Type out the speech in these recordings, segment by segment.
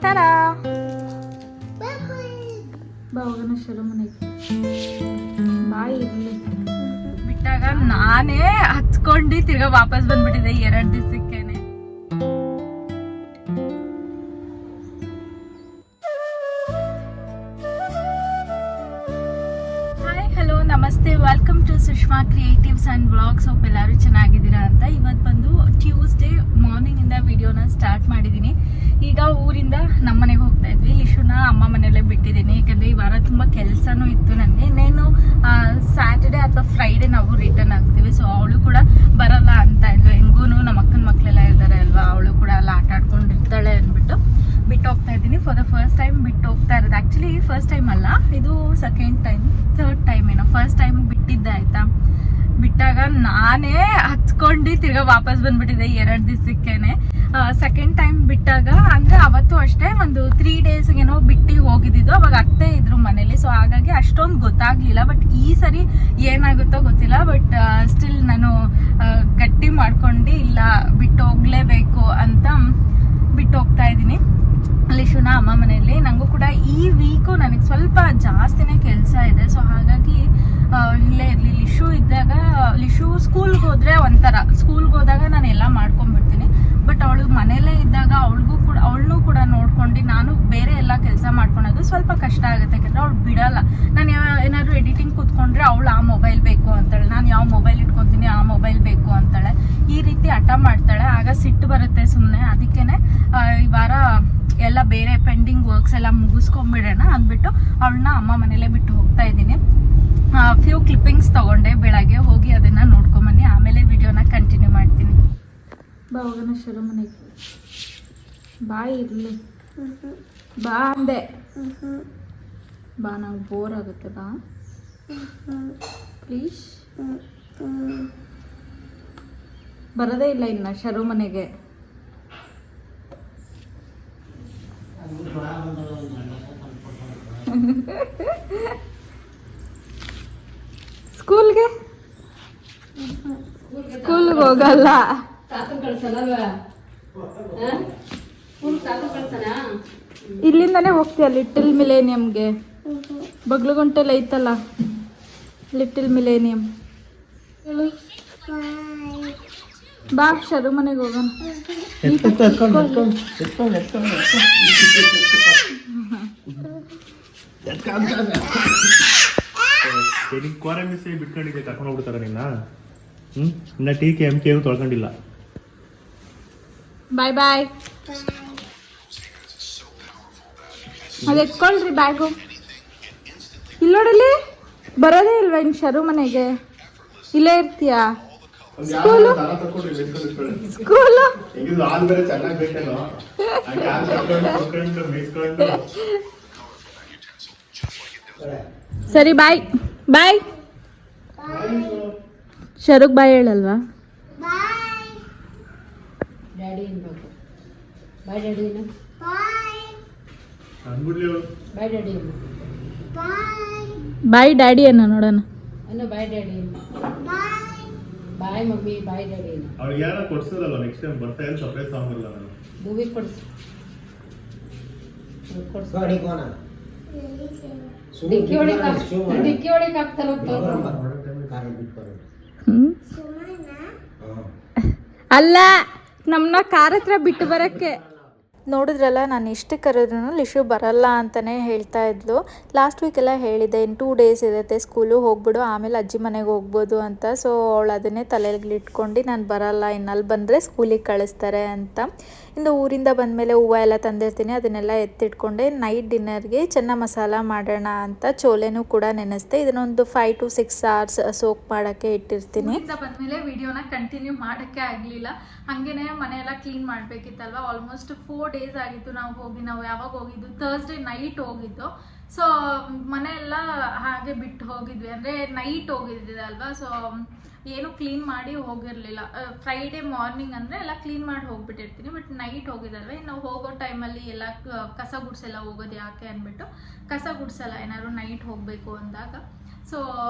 ಟಾಡಾ ಬಾ ಹೋಗೋಣ ಶರು ಮನೆಗೆ. ಬಾಯ್ ಇರಲಿ ಬಿಟ್ಟಾಗ ನಾನೇ ಹತ್ಕೊಂಡು ತಿರ್ಗಾ ವಾಪಸ್ ಬಂದ್ಬಿಟ್ಟಿದೆ 2 ದಿವಸಕ್ಕೇನೆ. ನಮಸ್ತೆ, welcome to Sushma creatives and vlogs. Hope ಎಲ್ಲರೂ ಚೆನ್ನಾಗಿದ್ದೀರಾ ಅಂತ. ಇವತ್ತು ಬಂದು ಟ್ಯೂಸ್ಡೇ ಮಾರ್ನಿಂಗಿಂದ ವಿಡಿಯೋನ ಸ್ಟಾರ್ಟ್ ಮಾಡಿದ್ದೀನಿ. ಈಗ ಊರಿಂದ ನಮ್ಮ ಮನೆಗೆ ಹೋಗ್ತಾ ಇದ್ವಿ. ಲಿಶುನ ಅಮ್ಮ ಮನೆಯಲ್ಲೇ ಬಿಟ್ಟಿದ್ದೀನಿ, ಯಾಕಂದರೆ ಈ ವಾರ ತುಂಬ ಕೆಲಸನೂ ಇತ್ತು ನನಗೆ. ಇನ್ನೇನು ಸ್ಯಾಟರ್ಡೆ ಅಥವಾ ಫ್ರೈಡೇ ನಾವು ರಿಟರ್ನ್ ಆಗ್ತೀವಿ. ಸೊ ಅವಳು ಕೂಡ ಬರಲ್ಲ ಅಂತ ಇದ್ಲು. ಹೆಂಗೂ ನಮ್ಮ ಅಕ್ಕನ ಮಕ್ಕಳೆಲ್ಲ ಇದ್ದಾರೆ ಅಲ್ವಾ, ಅವಳು ಕೂಡ ಎಲ್ಲ ಆಟ ಆಡ್ಕೊಂಡಿರ್ತಾಳೆ ಅಂದ್ಬಿಟ್ಟು ಬಿಟ್ಟು ಹೋಗ್ತಾ ಇದ್ದೀನಿ. ಫಾರ್ ದ ಫಸ್ಟ್ ಟೈಮ್ ಬಿಟ್ಟು ಹೋಗ್ತಾ ಇರೋದು. ಆ್ಯಕ್ಚುಲಿ ಫಸ್ಟ್ ಟೈಮ್ ಅಲ್ಲ, ಇದು ಸೆಕೆಂಡ್ ಟೈಮ್, ಥರ್ಡ್ ಟೈಮ್ ಏನೋ. ಫಸ್ಟ್ ಟೈಮ್ ಬಿಟ್ಟಿದ್ದೆ ಆಯಿತಾ. ಬಿಟ್ಟಾಗ ನಾನೇ ಹತ್ಕೊಂಡು ತಿರ್ಗಾ ವಾಪಸ್ ಬಂದ್ಬಿಟ್ಟಿದೆ 2 ದಿವಸಕ್ಕೇನೆ. ಸೆಕೆಂಡ್ ಟೈಮ್ ಬಿಟ್ಟಾಗ ಅಂದರೆ ಅವತ್ತು ಅಷ್ಟೇ ಒಂದು 3 ಡೇಸ್ಗೇನೋ ಬಿಟ್ಟು ಹೋಗಿದ್ದು. ಅವಾಗ ಅತ್ತೆ ಇದ್ರು ಮನೇಲಿ. ಸೊ ಹಾಗಾಗಿ ಅಷ್ಟೊಂದು ಗೊತ್ತಾಗ್ಲಿಲ್ಲ. ಬಟ್ ಈ ಸರಿ ಏನಾಗುತ್ತೋ ಗೊತ್ತಿಲ್ಲ. ಬಟ್ ಸ್ಟಿಲ್ ನಾನು ಗಟ್ಟಿ ಮಾಡ್ಕೊಂಡು ಇಲ್ಲ, ಬಿಟ್ಟು ಹೋಗ್ಲೇಬೇಕು ಅಂತ ಬಿಟ್ಟು ಹೋಗ್ತಾ ಇದ್ದೀನಿ ಲಿಶುನ ಅಮ್ಮ ಮನೆಯಲ್ಲಿ. ನನಗೂ ಕೂಡ ಈ ವೀಕು ನನಗೆ ಸ್ವಲ್ಪ ಜಾಸ್ತಿನೇ ಕೆಲಸ ಇದೆ. ಸೊ ಹಾಗಾಗಿ ಇಲ್ಲೇ ಇರಲಿ. ಲಿಶು ಇದ್ದಾಗ, ಲಿಶು ಸ್ಕೂಲ್ಗೆ ಹೋದರೆ ಒಂಥರ, ಸ್ಕೂಲ್ಗೆ ಹೋದಾಗ ನಾನು ಎಲ್ಲ ಮಾಡ್ಕೊಂಡ್ಬಿಡ್ತೀನಿ. ಬಟ್ ಅವಳು ಮನೆಯಲ್ಲೇ ಇದ್ದಾಗ ಅವಳನ್ನೂ ಕೂಡ ನೋಡ್ಕೊಂಡು ನಾನು ಬೇರೆ ಎಲ್ಲ ಕೆಲಸ ಮಾಡ್ಕೊಳೋದು ಸ್ವಲ್ಪ ಕಷ್ಟ ಆಗುತ್ತೆ. ಯಾಕಂದರೆ ಅವಳು ಬಿಡಲ್ಲ. ನಾನು ಏನಾದ್ರು ಎಡಿಟಿಂಗ್ ಕೂತ್ಕೊಂಡ್ರೆ ಅವಳು ಆ ಮೊಬೈಲ್ ಬೇಕು ಅಂತಾಳೆ, ನಾನು ಯಾವ ಮೊಬೈಲ್ ಇಟ್ಕೊತೀನಿ ಆ ಮೊಬೈಲ್ ಬೇಕು ಅಂತಾಳೆ. ಈ ರೀತಿ ಹಠ ಮಾಡ್ತಾಳೆ. ಆಗ ಸಿಟ್ಟು ಬರುತ್ತೆ ಸುಮ್ಮನೆ. ಅದಕ್ಕೇ ಈ ವಾರ ಎಲ್ಲ ಬೇರೆ ಪೆಂಡಿಂಗ್ ವರ್ಕ್ಸ್ ಎಲ್ಲ ಮುಗಿಸ್ಕೊಂಡ್ಬಿಡೋಣ ಅಂದ್ಬಿಟ್ಟು ಅವಳನ್ನ ಅಮ್ಮ ಮನೇಲೇ ಬಿಟ್ಟು ಹೋಗ್ತಾ ಇದ್ದೀನಿ. ಫ್ಯೂ ಕ್ಲಿಪ್ಪಿಂಗ್ಸ್ ತೊಗೊಂಡೆ ಬೆಳಗ್ಗೆ, ಹೋಗಿ ಅದನ್ನು ನೋಡ್ಕೊಂಬನ್ನಿ. ಆಮೇಲೆ ವಿಡಿಯೋನ ಕಂಟಿನ್ಯೂ ಮಾಡ್ತೀನಿ. ಬಾ ಹೋಗೋಣ ಶರು ಮನೆಗೆ. ಬಾಯ್ ಇರಲಿ, ಬಾ ಅಂದೆ. ಬಾ, ನಂಗೆ ಬೋರ್ ಆಗುತ್ತೆ. ಬಾ ಪ್ಲೀಸ್. ಬರೋದೇ ಇಲ್ಲ ಇನ್ನು ಶರು ಮನೆಗೆ. ಸ್ಕೂಲ್ಗೆ ಹೋಗಲ್ಲ. ಇಲ್ಲಿಂದಾನೇ ಹೋಗ್ತೀಯ ಲಿಟಲ್ ಮಿಲೇನಿಯಮ್ಗೆ. ಬಗ್ಲುಗುಂಟೆಲ್ಲ ಐತಲ್ಲ ಲಿಟಲ್ ಮಿಲೇನಿಯಂ. ಬಾ ಶರು ಮನೆಗೆ ಹೋಗೋಣ. ಬಿಟ್ಕೊಂಡಿದ್ದೆ, ಕರ್ಕೊಂಡು ಹೋಗ್ಬಿಡ್ತಾರ ನಿನ್ನ. ಇನ್ನ ಟೀಕೆ ಎಮ್ ಕೆ ತೊಳ್ಕೊಂಡಿಲ್ಲ. ಬಾಯ್ ಬಾಯ್. ಅದು ಎತ್ಕೊಳ್ರಿ ಬ್ಯಾಗು. ಇಲ್ಲೋಡಲ್ಲಿ ಬರೋದೇ ಇಲ್ವಾ ಇನ್ನು ಶರು ಮನೆಗೆ? ಇಲ್ಲೇ ಇರ್ತೀಯಾ? ಸ್ಕೂಲು ಸರಿ ಬಾಯ್ ಬಾಯ್. ಶರುಗ್ ಬಾಯ್ ಹೇಳಲ್ವಾ? ಬಾಯ್ ಡ್ಯಾಡಿ ಅನ್ನ ನೋಡೋಣ. Bye mummy, bye daddy. ಅವ್ರಿಗೆ ಯಾರ ಕೊಡ್ಸೋದಲ್ಲ, ನೆಕ್ಸ್ಟ್ ಟೈಮ್ ಬರ್ತಾ ಇಲ್ಲ. ಸರ್ಪ್ರೈಸ್ ತಗೊಂಬರಲ್ಲ ನಾನು. ಮೂವಿ ಕೊಡ್ಸು. ಡಿಕ್ಕಿ ಒಳಗೆ ಹಾಕ್ತಾರ. ಅಲ್ಲ, ನಮ್ಮನ್ನ ಕಾರ್ ಹತ್ರ ಬಿಟ್ಟು ಬರಕ್ಕೆ. ನೋಡಿದ್ರಲ್ಲ, ನಾನು ಎಷ್ಟು ಕರೆದ್ರೂ ಲಿಶು ಬರಲ್ಲ ಅಂತಲೇ ಹೇಳ್ತಾ ಇದ್ಲು. ಲಾಸ್ಟ್ ವೀಕೆಲ್ಲ ಹೇಳಿದ್ದೆ, ಇನ್ನು 2 ಡೇಸ್ ಇರುತ್ತೆ ಸ್ಕೂಲು, ಹೋಗ್ಬಿಡು, ಆಮೇಲೆ ಅಜ್ಜಿ ಮನೆಗೆ ಹೋಗ್ಬೋದು ಅಂತ. ಸೊ ಅವಳು ಅದನ್ನೇ ತಲೆಯಲ್ಲಿ ಇಟ್ಕೊಂಡು ನಾನು ಬರಲ್ಲ, ಇನ್ನಲ್ಲಿ ಬಂದರೆ ಸ್ಕೂಲಿಗೆ ಕಳಿಸ್ತಾರೆ ಅಂತ. ಇನ್ನು ಊರಿಂದ ಬಂದಮೇಲೆ ಹೂವು ಎಲ್ಲ ತಂದಿರ್ತೀನಿ, ಅದನ್ನೆಲ್ಲ ಎತ್ತಿಟ್ಕೊಂಡೆ. ನೈಟ್ ಡಿನ್ನರ್ಗೆ ಚೆನ್ನ ಮಸಾಲ ಮಾಡೋಣ ಅಂತ ಚೋಲೆನೂ ಕೂಡ ನೆನೆಸ್ತೆ. ಇದನ್ನೊಂದು 5 to 6 hours ಸೋಕ್ ಮಾಡೋಕ್ಕೆ ಇಟ್ಟಿರ್ತೀನಿ. ಬಂದಮೇಲೆ ವಿಡಿಯೋನ ಕಂಟಿನ್ಯೂ ಮಾಡೋಕ್ಕೆ ಆಗಲಿಲ್ಲ. ಹಾಗೇನೆ ಮನೆಯೆಲ್ಲ ಕ್ಲೀನ್ ಮಾಡಬೇಕಿತ್ತಲ್ವ. ಆಲ್ಮೋಸ್ಟ್ 4 days ಆಗಿತ್ತು ನಾವು ಯಾವಾಗ ಹೋಗಿದ್ದು, ಥರ್ಸ್ಡೇ ನೈಟ್ ಹೋಗಿದ್ದು. ಸೊ ಮನೆಯೆಲ್ಲ ಹಾಗೆ ಬಿಟ್ಟು ಹೋಗಿದ್ವಿ, ಅಂದರೆ ನೈಟ್ ಹೋಗಿದ್ದಿದೆ ಅಲ್ವಾ. ಸೊ ಏನು ಕ್ಲೀನ್ ಮಾಡಿ ಹೋಗಿರಲಿಲ್ಲ. ಫ್ರೈಡೇ ಮಾರ್ನಿಂಗ್ ಅಂದರೆ ಎಲ್ಲ ಕ್ಲೀನ್ ಮಾಡಿ ಹೋಗ್ಬಿಟ್ಟಿರ್ತೀನಿ. ಬಟ್ ನೈಟ್ ಹೋಗಿದ್ದಲ್ವ, ಇನ್ನು ಹೋಗೋ ಟೈಮಲ್ಲಿ ಎಲ್ಲ ಕಸ ಗುಡ್ಸೆಲ್ಲ ಹೋಗೋದು ಯಾಕೆ ಅಂದ್ಬಿಟ್ಟು ಕಸ ಗುಡ್ಸಲ್ಲ ಏನಾದ್ರು ನೈಟ್ ಹೋಗಬೇಕು ಅಂದಾಗ. ಸೊ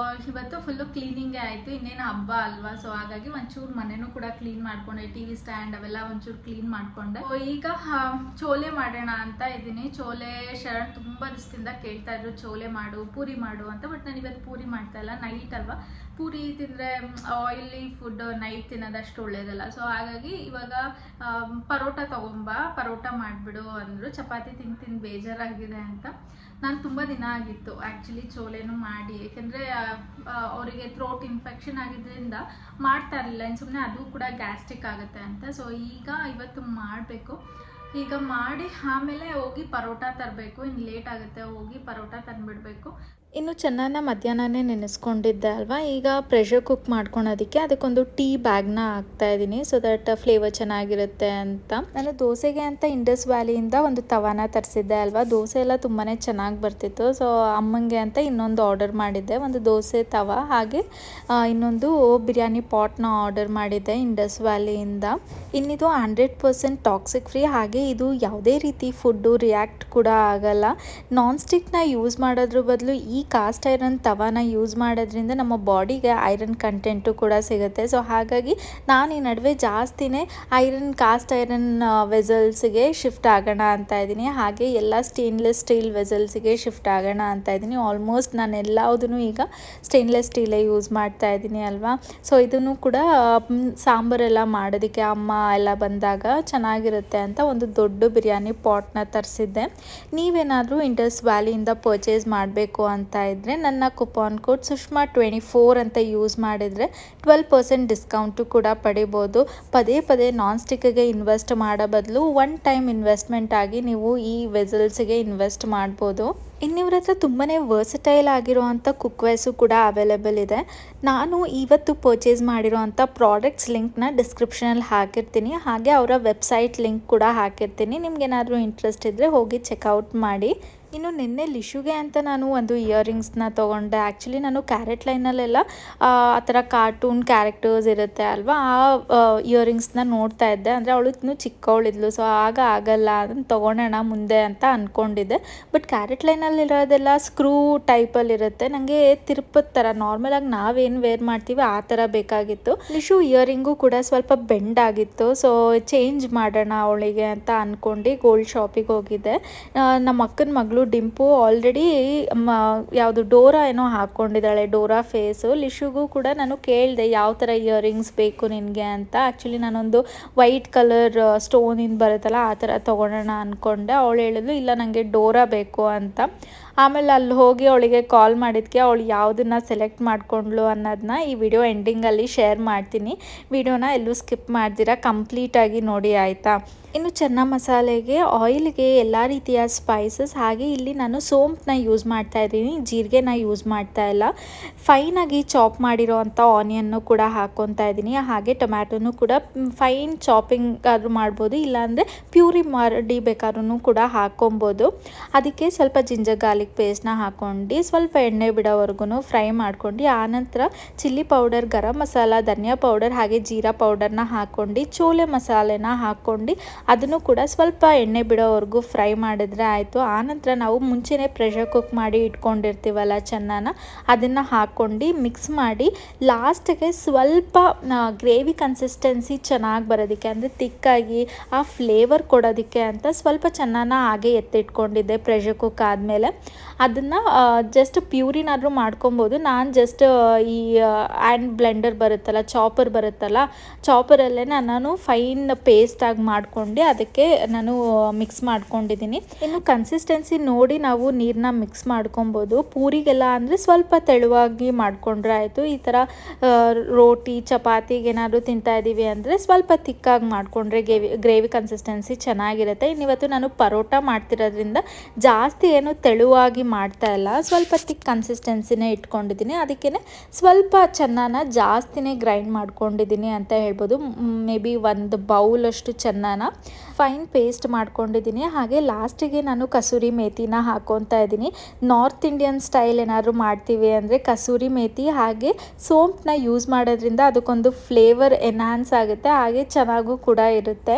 ಇವತ್ತು ಫುಲ್ಲು ಕ್ಲೀನಿಂಗೇ ಆಯಿತು, ಇನ್ನೇನು ಹಬ್ಬ ಅಲ್ವಾ. ಸೊ ಹಾಗಾಗಿ ಒಂಚೂರು ಮನೆಯೂ ಕೂಡ ಕ್ಲೀನ್ ಮಾಡ್ಕೊಂಡೆ, ಟಿ ವಿ ಸ್ಟ್ಯಾಂಡ್ ಅವೆಲ್ಲ ಒಂಚೂರು ಕ್ಲೀನ್ ಮಾಡಿಕೊಂಡೆ. ಈಗ ಚೋಲೆ ಮಾಡೋಣ ಅಂತ ಇದ್ದೀನಿ. ಚೋಲೆ ಶರಣ್ ತುಂಬ ದಿವಸದಿಂದ ಕೇಳ್ತಾ ಇದ್ರು ಚೋಲೆ ಮಾಡು, ಪೂರಿ ಮಾಡು ಅಂತ. ಬಟ್ ನಾನು ಇವತ್ತು ಪೂರಿ ಮಾಡ್ತಾ ಇಲ್ಲ, ನೈಟ್ ಅಲ್ವಾ. ಪೂರಿ ತಿಂದರೆ ಆಯಿಲಿ ಫುಡ್ ನೈಟ್ ತಿನ್ನೋದಷ್ಟು ಒಳ್ಳೇದಲ್ಲ. ಸೊ ಹಾಗಾಗಿ ಇವಾಗ ಪರೋಟ ಪರೋಟ ಮಾಡಿಬಿಡು ಅಂದರು. ಚಪಾತಿ ತಿಂದು ಬೇಜಾರಾಗಿದೆ ಅಂತ. ನಾನು ತುಂಬ ದಿನ ಆಗಿತ್ತು ಆ್ಯಕ್ಚುಲಿ ಚೋಲೆನೂ ಮಾಡಿ, ಏಕೆಂದರೆ ಅವರಿಗೆ ಥ್ರೋಟ್ ಇನ್ಫೆಕ್ಷನ್ ಆಗಿದ್ದರಿಂದ ಮಾಡ್ತಾ ಇರಲಿಲ್ಲ. ಇನ್ನು ಸುಮ್ಮನೆ ಅದು ಕೂಡ ಗ್ಯಾಸ್ಟ್ರಿಕ್ ಆಗುತ್ತೆ ಅಂತ. ಸೊ ಇವತ್ತು ಮಾಡಬೇಕು. ಈಗ ಮಾಡಿ ಆಮೇಲೆ ಹೋಗಿ ಪರೋಟ ತರಬೇಕು. ಇನ್ನು ಲೇಟ್ ಆಗುತ್ತೆ, ಹೋಗಿ ಪರೋಟ ತಂದುಬಿಡಬೇಕು. ಇನ್ನು ಚೆನ್ನಾಗಿ ಮಧ್ಯಾಹ್ನನೇ ನೆನೆಸ್ಕೊಂಡಿದ್ದೆ ಅಲ್ವಾ. ಈಗ ಪ್ರೆಷರ್ ಕುಕ್ ಮಾಡ್ಕೊಳೋದಕ್ಕೆ ಅದಕ್ಕೊಂದು ಟೀ ಬ್ಯಾಗ್ನ ಹಾಕ್ತಾಯಿದ್ದೀನಿ, ಸೊ ದಟ್ ಫ್ಲೇವರ್ ಚೆನ್ನಾಗಿರುತ್ತೆ ಅಂತ. ನಾನು ದೋಸೆಗೆ ಅಂತ ಇಂಡಸ್ ವ್ಯಾಲಿಯಿಂದ ಒಂದು ತವಾನ ತರಿಸಿದ್ದೆ ಅಲ್ವಾ. ದೋಸೆ ಎಲ್ಲ ತುಂಬಾ ಚೆನ್ನಾಗಿ ಬರ್ತಿತ್ತು. ಸೊ ಅಮ್ಮಂಗೆ ಅಂತ ಇನ್ನೊಂದು ಆರ್ಡರ್ ಮಾಡಿದ್ದೆ, ಒಂದು ದೋಸೆ ತವ, ಹಾಗೆ ಇನ್ನೊಂದು ಬಿರಿಯಾನಿ ಪಾಟ್ನ ಆರ್ಡರ್ ಮಾಡಿದ್ದೆ ಇಂಡಸ್ ವ್ಯಾಲಿಯಿಂದ. ಇನ್ನಿದು 100% ಟಾಕ್ಸಿಕ್ ಫ್ರೀ, ಹಾಗೆ ಇದು ಯಾವುದೇ ರೀತಿ ಫುಡ್ಡು ರಿಯಾಕ್ಟ್ ಕೂಡ ಆಗಲ್ಲ. ನಾನ್ ಸ್ಟಿಕ್ನ ಯೂಸ್ ಮಾಡೋದ್ರ ಬದಲು ಈ ಕಾಸ್ಟ್ ಐರನ್ ತವಾನ ಯೂಸ್ ಮಾಡೋದ್ರಿಂದ ನಮ್ಮ ಬಾಡಿಗೆ ಐರನ್ ಕಂಟೆಂಟು ಕೂಡ ಸಿಗುತ್ತೆ. ಸೊ ಹಾಗಾಗಿ ನಾನು ಈ ನಡುವೆ ಜಾಸ್ತಿನೇ ಕಾಸ್ಟ್ ಐರನ್ ವೆಸಲ್ಸ್ಗೆ ಶಿಫ್ಟ್ ಆಗೋಣ ಅಂತ ಇದ್ದೀನಿ. ಹಾಗೆ ಎಲ್ಲ ಸ್ಟೇನ್ಲೆಸ್ ಸ್ಟೀಲ್ ವೆಸಲ್ಸ್ಗೆ ಶಿಫ್ಟ್ ಆಗೋಣ ಅಂತ ಇದ್ದೀನಿ. ಆಲ್ಮೋಸ್ಟ್ ನಾನು ಎಲ್ಲದೂ ಈಗ ಸ್ಟೇನ್ಲೆಸ್ ಸ್ಟೀಲೇ ಯೂಸ್ ಮಾಡ್ತಾ ಇದ್ದೀನಿ ಅಲ್ವಾ. ಸೊ ಇದನ್ನು ಕೂಡ ಸಾಂಬಾರೆಲ್ಲ ಮಾಡೋದಕ್ಕೆ ಅಮ್ಮ ಎಲ್ಲ ಬಂದಾಗ ಚೆನ್ನಾಗಿರುತ್ತೆ ಅಂತ ಒಂದು ದೊಡ್ಡ ಬಿರಿಯಾನಿ ಪಾಟ್ನ ತರಿಸಿದ್ದೆ. ನೀವೇನಾದರೂ ಇಂಡಸ್ ವ್ಯಾಲಿಯಿಂದ ಪರ್ಚೇಸ್ ಮಾಡಬೇಕು ಅಂತ ಇದ್ದರೆ ನನ್ನ ಕೂಪನ್ ಕೋಡ್ ಸುಷ್ಮಾ24 ಅಂತ ಯೂಸ್ ಮಾಡಿದರೆ 12% ಡಿಸ್ಕೌಂಟು ಕೂಡ ಪಡಿಬೋದು. ಪದೇ ನಾನ್ ಸ್ಟಿಕ್ಗೆ ಇನ್ವೆಸ್ಟ್ ಮಾಡೋ ಬದಲು ಒನ್ ಟೈಮ್ ಇನ್ವೆಸ್ಟ್ಮೆಂಟ್ ಆಗಿ ನೀವು ಈ ವೆಸಲ್ಸ್ಗೆ ಇನ್ವೆಸ್ಟ್ ಮಾಡ್ಬೋದು. ಇನ್ನಿವ್ರ ಹತ್ರ ತುಂಬಾ ವರ್ಸಟೈಲ್ ಆಗಿರೋವಂಥ ಕುಕ್ವೇರ್ಸು ಕೂಡ ಅವೈಲೇಬಲ್ ಇದೆ. ನಾನು ಇವತ್ತು ಪರ್ಚೇಸ್ ಮಾಡಿರೋವಂಥ ಪ್ರಾಡಕ್ಟ್ಸ್ ಲಿಂಕ್ನ ಡಿಸ್ಕ್ರಿಪ್ಷನಲ್ಲಿ ಹಾಕಿರ್ತೀನಿ, ಹಾಗೆ ಅವರ ವೆಬ್ಸೈಟ್ ಲಿಂಕ್ ಕೂಡ ಹಾಕಿರ್ತೀನಿ. ನಿಮ್ಗೇನಾದರೂ ಇಂಟ್ರೆಸ್ಟ್ ಇದ್ದರೆ ಹೋಗಿ ಚೆಕ್ಔಟ್ ಮಾಡಿ. ಇನ್ನು ನಿನ್ನೆ ಲಿಶುಗೆ ಅಂತ ನಾನು ಒಂದು ಇಯರಿಂಗ್ಸ್ನ ತೊಗೊಂಡೆ. ಆ್ಯಕ್ಚುಲಿ ನಾನು ಕ್ಯಾರೆಟ್ ಲೈನಲ್ಲೆಲ್ಲ ಆ ಥರ ಕಾರ್ಟೂನ್ ಕ್ಯಾರೆಕ್ಟರ್ಸ್ ಇರುತ್ತೆ ಅಲ್ವಾ, ಆ ಇಯರಿಂಗ್ಸ್ನ ನೋಡ್ತಾ ಇದ್ದೆ. ಅಂದರೆ ಅವಳು ಇನ್ನೂ ಚಿಕ್ಕವಳಿದ್ಲು, ಸೊ ಆಗಲ್ಲ ಅದನ್ನು ತೊಗೊಳೋಣ ಮುಂದೆ ಅಂತ ಅಂದ್ಕೊಂಡಿದ್ದೆ. ಬಟ್ ಕ್ಯಾರೆಟ್ ಲೈನಲ್ಲಿರೋದೆಲ್ಲ ಸ್ಕ್ರೂ ಟೈಪಲ್ಲಿರುತ್ತೆ, ನನಗೆ ತಿರುಪದ ಥರ ನಾರ್ಮಲಾಗಿ ನಾವೇನು ವೇರ್ ಮಾಡ್ತೀವಿ ಆ ಥರ ಬೇಕಾಗಿತ್ತು. ಲಿಶು ಇಯರಿಂಗು ಕೂಡ ಸ್ವಲ್ಪ ಬೆಂಡ್ ಆಗಿತ್ತು. ಸೊ ಚೇಂಜ್ ಮಾಡೋಣ ಅವಳಿಗೆ ಅಂತ ಅಂದ್ಕೊಂಡು ಗೋಲ್ಡ್ ಶಾಪಿಗೆ ಹೋಗಿದ್ದೆ. ನಮ್ಮ ಅಕ್ಕನ ಮಗಳು ಡಿಂಪು ಆಲ್ರೆಡಿ ಯಾವುದು ಡೋರಾ ಏನೋ ಹಾಕ್ಕೊಂಡಿದ್ದಾಳೆ, ಡೋರಾ ಫೇಸು. ಲಿಶುಗೂ ಕೂಡ ನಾನು ಕೇಳಿದೆ ಯಾವ ಥರ ಇಯರಿಂಗ್ಸ್ ಬೇಕು ನಿನಗೆ ಅಂತ. ಆ್ಯಕ್ಚುಲಿ ನಾನೊಂದು ವೈಟ್ ಕಲರ್ ಸ್ಟೋನಿಂದ ಬರುತ್ತಲ್ಲ ಆ ಥರ ತೊಗೊಳೋಣ ಅಂದ್ಕೊಂಡೆ. ಅವಳು ಹೇಳಿದ್ಲು ಇಲ್ಲ ನನಗೆ ಡೋರಾ ಬೇಕು ಅಂತ. ಆಮೇಲೆ ಅಲ್ಲಿ ಹೋಗಿ ಅವಳಿಗೆ ಕಾಲ್ ಮಾಡಿದ್ದಕ್ಕೆ ಅವಳು ಯಾವುದನ್ನು ಸೆಲೆಕ್ಟ್ ಮಾಡ್ಕೊಂಡ್ಲು ಅನ್ನೋದನ್ನ ಈ ವಿಡಿಯೋ ಎಂಡಿಂಗಲ್ಲಿ ಶೇರ್ ಮಾಡ್ತೀನಿ. ವಿಡಿಯೋನ ಎಲ್ಲೂ ಸ್ಕಿಪ್ ಮಾಡ್ದಿರಾ ಕಂಪ್ಲೀಟಾಗಿ ನೋಡಿ ಆಯಿತಾ. ಇನ್ನು ಚೆನ್ನ ಮಸಾಲೆಗೆ ಆಯಿಲ್ಗೆ ಎಲ್ಲ ರೀತಿಯ ಸ್ಪೈಸಸ್, ಹಾಗೆ ಇಲ್ಲಿ ನಾನು ಸೋಂಪನ್ನ ಯೂಸ್ ಮಾಡ್ತಾ ಇದ್ದೀನಿ, ಜೀರಿಗೆನ ಯೂಸ್ ಮಾಡ್ತಾ ಇಲ್ಲ. ಫೈನಾಗಿ ಚಾಪ್ ಮಾಡಿರೋ ಅಂಥ ಆನಿಯನ್ನು ಕೂಡ ಹಾಕ್ಕೊತಾ ಇದ್ದೀನಿ. ಹಾಗೆ ಟೊಮ್ಯಾಟೊನು ಕೂಡ ಫೈನ್ ಚಾಪಿಂಗ್ ಆದರೂ ಮಾಡ್ಬೋದು, ಇಲ್ಲಾಂದರೆ ಪ್ಯೂರಿ ಮಾಡಿ ಬೇಕಾದ್ರೂ ಕೂಡ ಹಾಕ್ಕೊಬೋದು. ಅದಕ್ಕೆ ಸ್ವಲ್ಪ ಜಿಂಜರ್ ಗಾರ್ಲಿಕ್ ಪೇಸ್ಟ್ನ ಹಾಕ್ಕೊಂಡು ಸ್ವಲ್ಪ ಎಣ್ಣೆ ಬಿಡೋವರೆಗೂ ಫ್ರೈ ಮಾಡ್ಕೊಂಡು, ಆನಂತರ ಚಿಲ್ಲಿ ಪೌಡರ್, ಗರಂ ಮಸಾಲ, ಧನಿಯಾ ಪೌಡರ್ ಹಾಗೆ ಜೀರಾ ಪೌಡರ್ನ ಹಾಕ್ಕೊಂಡು ಚೋಲೆ ಮಸಾಲೆನ ಹಾಕ್ಕೊಂಡು ಅದನ್ನು ಕೂಡ ಸ್ವಲ್ಪ ಎಣ್ಣೆ ಬಿಡೋವರೆಗೂ ಫ್ರೈ ಮಾಡಿದ್ರೆ ಆಯಿತು. ಆನಂತರ ನಾವು ಮುಂಚೆನೇ ಪ್ರೆಷರ್ ಕುಕ್ ಮಾಡಿ ಇಟ್ಕೊಂಡಿರ್ತೀವಲ್ಲ ಚೆನ್ನಾನ, ಅದನ್ನು ಹಾಕ್ಕೊಂಡು ಮಿಕ್ಸ್ ಮಾಡಿ ಲಾಸ್ಟಿಗೆ ಸ್ವಲ್ಪ ಗ್ರೇವಿ ಕನ್ಸಿಸ್ಟೆನ್ಸಿ ಚೆನ್ನಾಗಿ ಬರೋದಕ್ಕೆ, ಅಂದರೆ ತಿಕ್ಕಾಗಿ ಆ ಫ್ಲೇವರ್ ಕೊಡೋದಕ್ಕೆ ಅಂತ ಸ್ವಲ್ಪ ಚೆನ್ನಾನ ಹಾಗೆ ಎತ್ತಿಟ್ಕೊಂಡಿದ್ದೆ. ಪ್ರೆಷರ್ ಕುಕ್ ಆದಮೇಲೆ ಅದನ್ನು ಜಸ್ಟ್ ಪ್ಯೂರಿನಾದರೂ ಮಾಡ್ಕೊಬೋದು. ನಾನು ಜಸ್ಟ್ ಈ ಹ್ಯಾಂಡ್ ಬ್ಲೆಂಡರ್ ಬರುತ್ತಲ್ಲ, ಚಾಪರ್ ಬರುತ್ತಲ್ಲ, ಚಾಪರಲ್ಲೇ ನಾನು ಫೈನ್ ಪೇಸ್ಟಾಗಿ ಮಾಡ್ಕೊಂಡು ಅದಕ್ಕೆ ನಾನು ಮಿಕ್ಸ್ ಮಾಡ್ಕೊಂಡಿದ್ದೀನಿ. ಇನ್ನು ಕನ್ಸಿಸ್ಟೆನ್ಸಿ ನೋಡಿ ನಾವು ನೀರನ್ನ ಮಿಕ್ಸ್ ಮಾಡ್ಕೊಬೋದು. ಪೂರಿಗೆಲ್ಲ ಅಂದರೆ ಸ್ವಲ್ಪ ತೆಳುವಾಗಿ ಮಾಡ್ಕೊಂಡ್ರೆ ಆಯಿತು. ಈ ಥರ ರೋಟಿ ಚಪಾತಿಗೆ ಏನಾದರೂ ತಿಂತಾ ಇದ್ದೀವಿ ಅಂದರೆ ಸ್ವಲ್ಪ ತಿಕ್ಕಾಗಿ ಮಾಡಿಕೊಂಡ್ರೆ ಗ್ರೇವಿ ಕನ್ಸಿಸ್ಟೆನ್ಸಿ ಚೆನ್ನಾಗಿರುತ್ತೆ. ಇನ್ನಿವತ್ತು ನಾನು ಪರೋಟ ಮಾಡ್ತಿರೋದ್ರಿಂದ ಜಾಸ್ತಿ ಏನು ತೆಳುವಾಗಿ ಮಾಡ್ತಾ ಇಲ್ಲ, ಸ್ವಲ್ಪ ತಿಕ್ ಕನ್ಸಿಸ್ಟೆನ್ಸಿನೇ ಇಟ್ಕೊಂಡಿದ್ದೀನಿ. ಅದಕ್ಕೇ ಸ್ವಲ್ಪ ಚೆನ್ನಾನ ಜಾಸ್ತಿನೇ ಗ್ರೈಂಡ್ ಮಾಡ್ಕೊಂಡಿದ್ದೀನಿ ಅಂತ ಹೇಳ್ಬೋದು. ಮೇ ಬಿ ಒಂದು ಬೌಲಷ್ಟು ಚೆನ್ನಾನ ಫೈನ್ ಪೇಸ್ಟ್ ಮಾಡ್ಕೊಂಡಿದ್ದೀನಿ. ಹಾಗೆ ಲಾಸ್ಟಿಗೆ ನಾನು ಕಸೂರಿ ಮೇಥಿನ ಹಾಕ್ಕೊತಾ ಇದ್ದೀನಿ. ನಾರ್ತ್ ಇಂಡಿಯನ್ ಸ್ಟೈಲ್ ಏನಾದರೂ ಮಾಡ್ತೀವಿ ಅಂದರೆ ಕಸೂರಿ ಮೇಥಿ ಹಾಗೆ ಸೋಂಪನ್ನ ಯೂಸ್ ಮಾಡೋದ್ರಿಂದ ಅದಕ್ಕೊಂದು ಫ್ಲೇವರ್ ಎನ್ಹಾನ್ಸ್ ಆಗುತ್ತೆ, ಹಾಗೆ ಚೆನ್ನಾಗೂ ಕೂಡ ಇರುತ್ತೆ.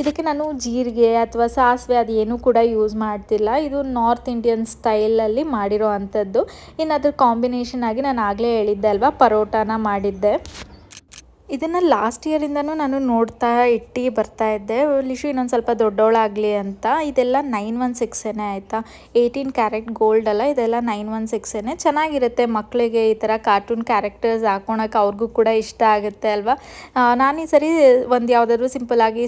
ಇದಕ್ಕೆ ನಾನು ಜೀರಿಗೆ ಅಥವಾ ಸಾಸಿವೆ ಅದೇನು ಕೂಡ ಯೂಸ್ ಮಾಡ್ತಿಲ್ಲ. ಇದು ನಾರ್ತ್ ಇಂಡಿಯನ್ ಸ್ಟೈಲ್ ಸ್ಟೈಲಲ್ಲಿ ಮಾಡಿರೋ ಅಂಥದ್ದು. ಇನ್ನು ಅದ್ರ ಕಾಂಬಿನೇಷನ್ ಆಗಿ ನಾನು ಆಗಲೇ ಹೇಳಿದ್ದೆ ಅಲ್ವಾ, ಪರೋಟಾನ ಮಾಡಿದ್ದೆ. ಇದನ್ನು ಲಾಸ್ಟ್ ಇಯರಿಂದನೂ ನಾನು ನೋಡ್ತಾ ಬರ್ತಾ ಇದ್ದೆ, ಲಿಶು ಇನ್ನೊಂದು ಸ್ವಲ್ಪ ದೊಡ್ಡವಳಾಗಲಿ ಅಂತ. ಇದೆಲ್ಲ 916 ಆಯಿತಾ, 18 ಕ್ಯಾರೆಟ್ ಗೋಲ್ಡ್ ಅಲ್ಲ, ಇದೆಲ್ಲ 916. ಚೆನ್ನಾಗಿರುತ್ತೆ ಮಕ್ಕಳಿಗೆ ಈ ಥರ ಕಾರ್ಟೂನ್ ಕ್ಯಾರೆಕ್ಟರ್ಸ್ ಹಾಕೊಳಕ್ಕೆ, ಅವ್ರಿಗೂ ಕೂಡ ಇಷ್ಟ ಆಗುತ್ತೆ ಅಲ್ವಾ. ನಾನು ಈ ಸರಿ ಒಂದು ಯಾವುದಾದ್ರೂ ಸಿಂಪಲ್ಲಾಗಿ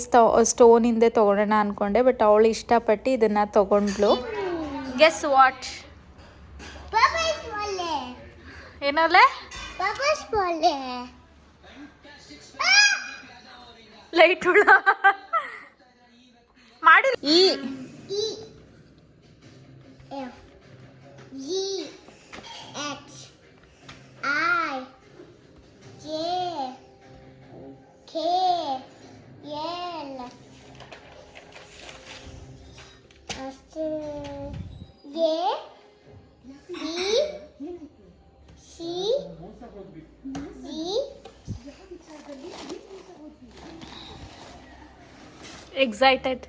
ಸ್ಟೋನಿಂದೆ ತೊಗೊಳೋಣ ಅಂದ್ಕೊಂಡೆ, ಬಟ್ ಅವಳು ಇಷ್ಟಪಟ್ಟು ಇದನ್ನು ತೊಗೊಂಡ್ಲು. Guess what? ಏನಲ್ಲೇ ಲೈಟ್ ಹುಳ ಮಾಡಿ. ಎಕ್ಸೈಟೆಡ್?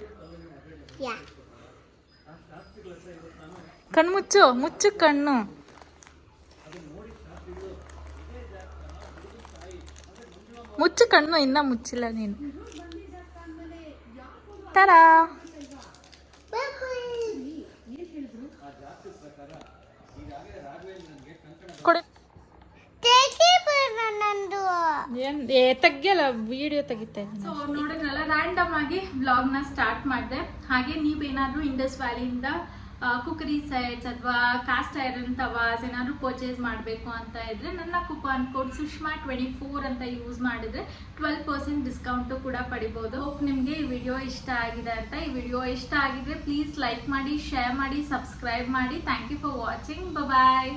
ಕಣ್ಣು ಮುಚ್ಚು, ಮುಚ್ಚು ಕಣ್ಣು. ಮುಚ್ಚು ಕಣ್ಣು, ಇನ್ನ ಮುಚ್ಚಿಲ್ಲ ನೀನು. ತರಾ ಕೊಡಿ. ತೆಗಿಯಲ್ಲ, ವಿಡಿಯೋ ತೆಗಿತಾ ಇದ್ದೀನಿ. ಸೊ ನೋಡಿದ್ರಲ್ಲ, ರ್ಯಾಂಡಮ್ ಆಗಿ ವ್ಲಾಗ್ನ ಸ್ಟಾರ್ಟ್ ಮಾಡಿದೆ. ಹಾಗೆ ನೀವೇನಾದ್ರೂ ಇಂಡಸ್ ವ್ಯಾಲಿಯಿಂದ ಕುಕ್ಕರಿ ಸೆಟ್ಸ್ ಅಥವಾ ಕಾಸ್ಟ್ ಐರನ್ ತವಾಸ್ ಏನಾದ್ರು ಪರ್ಚೇಸ್ ಮಾಡಬೇಕು ಅಂತ ಇದ್ರೆ ನನ್ನ ಕೂಪನ್ ಕೋಡ್ ಸುಷ್ಮಾ24 ಅಂತ ಯೂಸ್ ಮಾಡಿದ್ರೆ 12% ಡಿಸ್ಕೌಂಟು ಕೂಡ ಪಡಿಬೋದು. ಹೋಪ್ ನಿಮಗೆ ಈ ವಿಡಿಯೋ ಇಷ್ಟ ಆಗಿದೆ ಅಂತ. ಈ ವಿಡಿಯೋ ಇಷ್ಟ ಆಗಿದ್ರೆ ಪ್ಲೀಸ್ ಲೈಕ್ ಮಾಡಿ, ಶೇರ್ ಮಾಡಿ, ಸಬ್ಸ್ಕ್ರೈಬ್ ಮಾಡಿ. Thank you for watching. Bye.